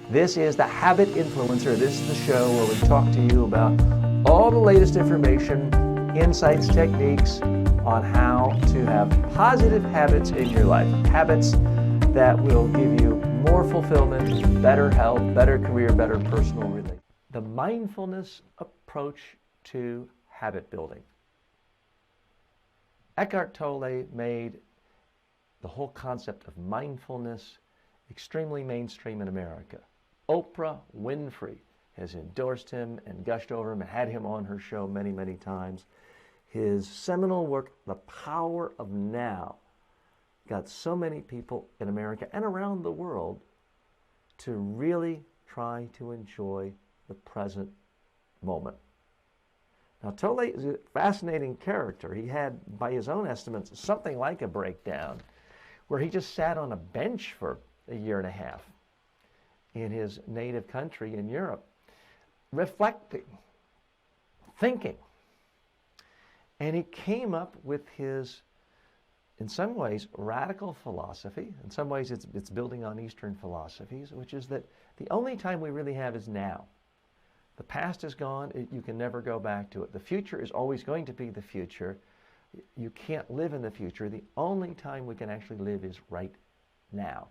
This is the Habit Influencer. This is the show where we talk to you about all the latest information, insights, techniques on how to have positive habits in your life. Habits that will give you more fulfillment, better health, better career, better personal relationship. The mindfulness approach to habit building. Eckhart Tolle made the whole concept of mindfulness extremely mainstream in America. Oprah Winfrey has endorsed him and gushed over him and had him on her show many, many times. His seminal work, The Power of Now, got so many people in America and around the world to really try to enjoy the present moment. Now, Tolle is a fascinating character. He had, by his own estimates, something like a breakdown where he just sat on a bench for a year and a half in his native country in Europe, reflecting, thinking. And he came up with his, in some ways, radical philosophy. In some ways, it's building on Eastern philosophies, which is that the only time we really have is now. The past is gone. You can never go back to it. The future is always going to be the future. You can't live in the future. The only time we can actually live is right now.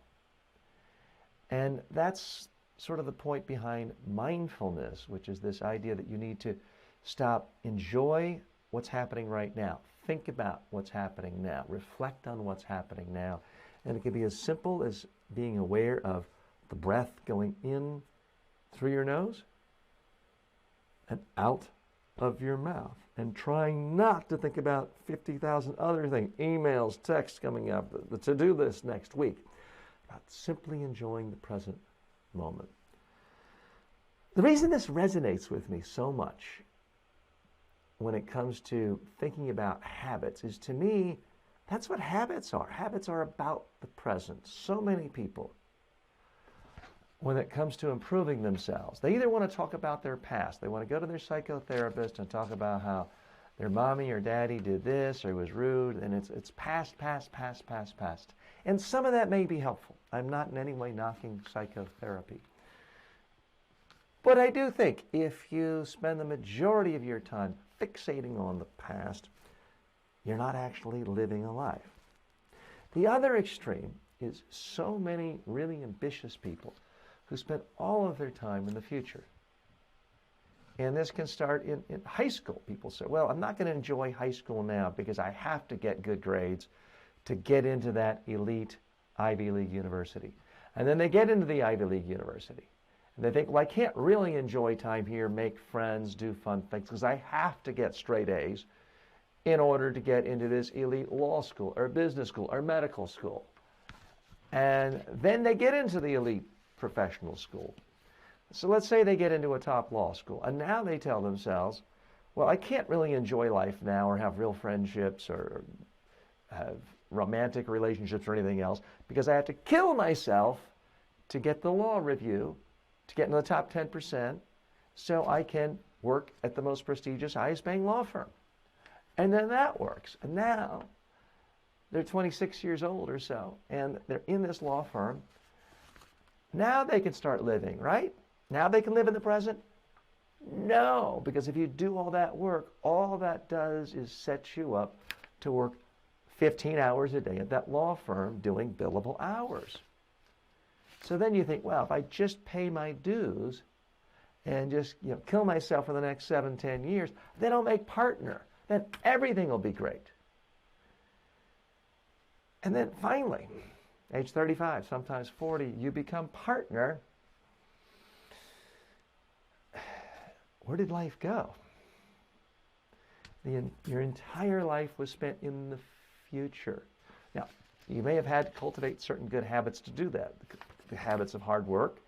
And that's sort of the point behind mindfulness, which is this idea that you need to stop, enjoy what's happening right now. Think about what's happening now. Reflect on what's happening now. And it can be as simple as being aware of the breath going in through your nose and out of your mouth, and trying not to think about 50,000 other things, emails, texts coming up, the to-do list next week. About simply enjoying the present moment. The reason this resonates with me so much when it comes to thinking about habits is, to me, that's what habits are. Habits are about the present. So many people, when it comes to improving themselves, they either want to talk about their past. They want to go to their psychotherapist and talk about how their mommy or daddy did this or was rude, and it's past. And some of that may be helpful. I'm not in any way knocking psychotherapy. But I do think if you spend the majority of your time fixating on the past, you're not actually living a life. The other extreme is so many really ambitious people who spend all of their time in the future. And this can start in high school. People say, well, I'm not going to enjoy high school now because I have to get good grades to get into that elite Ivy League university. And then they get into the Ivy League university. And they think, well, I can't really enjoy time here, make friends, do fun things, because I have to get straight A's in order to get into this elite law school or business school or medical school. And then they get into the elite professional school. So let's say they get into a top law school, and now they tell themselves, well, I can't really enjoy life now or have real friendships or have romantic relationships or anything else because I have to kill myself to get the law review, to get into the top 10%, so I can work at the most prestigious, highest paying law firm. And then that works. And now they're 26 years old or so, and they're in this law firm. Now they can start living, right? Now they can live in the present? No, because if you do all that work, all that does is set you up to work 15 hours a day at that law firm doing billable hours. So then you think, well, if I just pay my dues and just kill myself for the next 7-10 years, then I'll make partner. Then everything will be great. And then finally, age 35, sometimes 40, you become partner. Where did life go? Your entire life was spent in the future. Now, you may have had to cultivate certain good habits to do that. The habits of hard work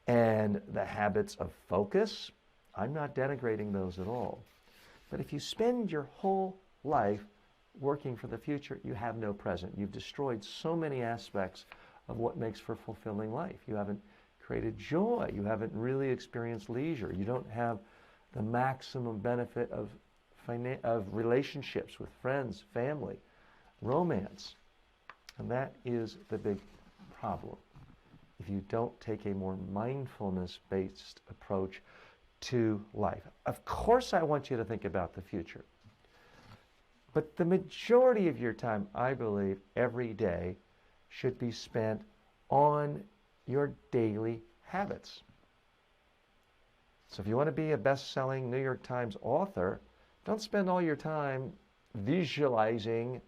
and the habits of focus. I'm not denigrating those at all. But if you spend your whole life working for the future, you have no present. You've destroyed so many aspects of what makes for fulfilling life. You haven't created joy. You haven't really experienced leisure. You don't have the maximum benefit of relationships with friends, family, romance. And that is the big problem. if you don't take a more mindfulness-based approach to life. Of course, I want you to think about the future. But the majority of your time, I believe, every day should be spent on your daily habits. So if you want to be a best-selling New York Times author, don't spend all your time visualizing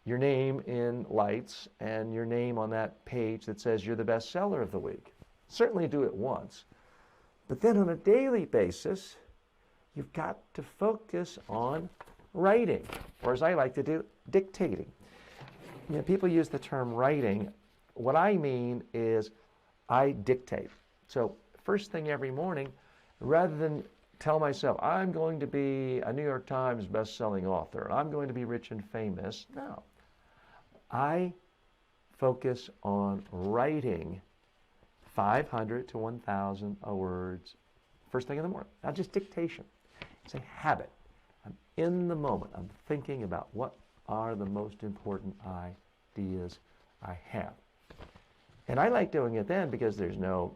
your name in lights and your name on that page that says you're the bestseller of the week. Certainly do it once. But then on a daily basis, you've got to focus on writing, or as I like to do, dictating. You know, people use the term writing. What I mean is I dictate. So first thing every morning, rather than tell myself, I'm going to be a New York Times best-selling author, I'm going to be rich and famous, no. I focus on writing 500 to 1,000 words first thing in the morning. Not just dictation. It's a habit. I'm in the moment. I'm thinking about what are the most important ideas I have. And I like doing it then because there's no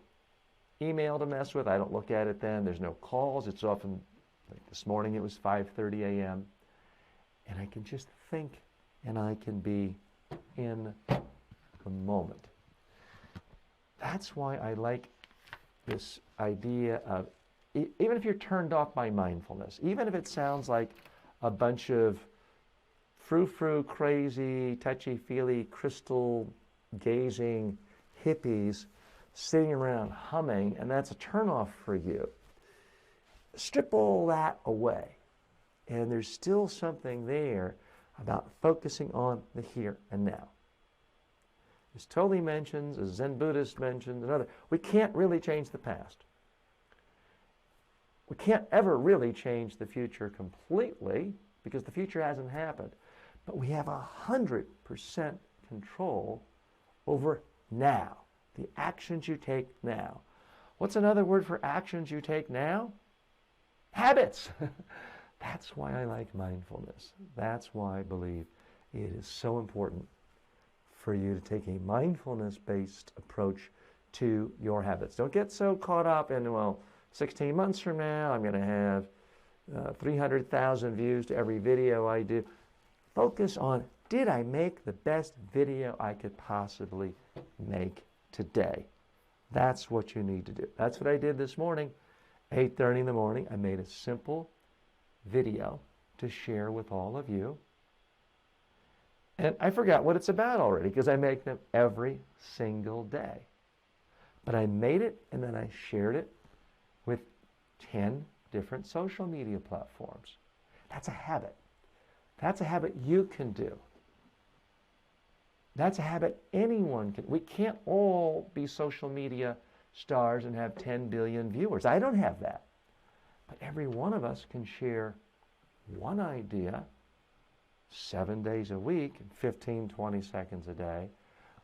email to mess with. I don't look at it then. There's no calls. It's often, like this morning it was 5:30 a.m. And I can just think and I can be in the moment. That's why I like this idea of, even if you're turned off by mindfulness, even if it sounds like a bunch of frou-frou, crazy, touchy-feely, crystal-gazing hippies sitting around humming, and that's a turnoff for you, strip all that away. And there's still something there about focusing on the here and now. As Toli mentions, as Zen Buddhist mentions, another, we can't really change the past. We can't ever really change the future completely because the future hasn't happened. But we have 100% control over now, the actions you take now. What's another word for actions you take now? Habits. That's why I like mindfulness. That's why I believe it is so important for you to take a mindfulness-based approach to your habits. Don't get so caught up in, well, 16 months from now, I'm going to have 300,000 views to every video I do. Focus on, did I make the best video I could possibly make today? That's what you need to do. That's what I did this morning. 8:30 in the morning, I made a simple video to share with all of you. And I forgot what it's about already because I make them every single day. But I made it and then I shared it with 10 different social media platforms. That's a habit. That's a habit you can do. That's a habit anyone can. We can't all be social media stars and have 10 billion viewers. I don't have that. But every one of us can share one idea 7 days a week, 15, 20 seconds a day,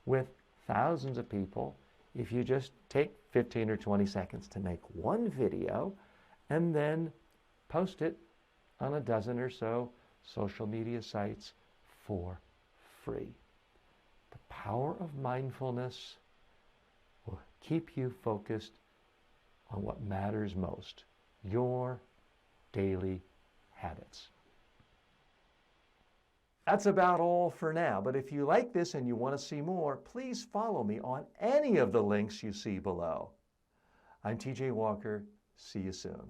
with thousands of people. If you just take 15 or 20 seconds to make one video and then post it on a dozen or so social media sites for free. The power of mindfulness will keep you focused on what matters most, your daily habits. That's about all for now, but if you like this and you want to see more, please follow me on any of the links you see below. I'm TJ Walker. See you soon.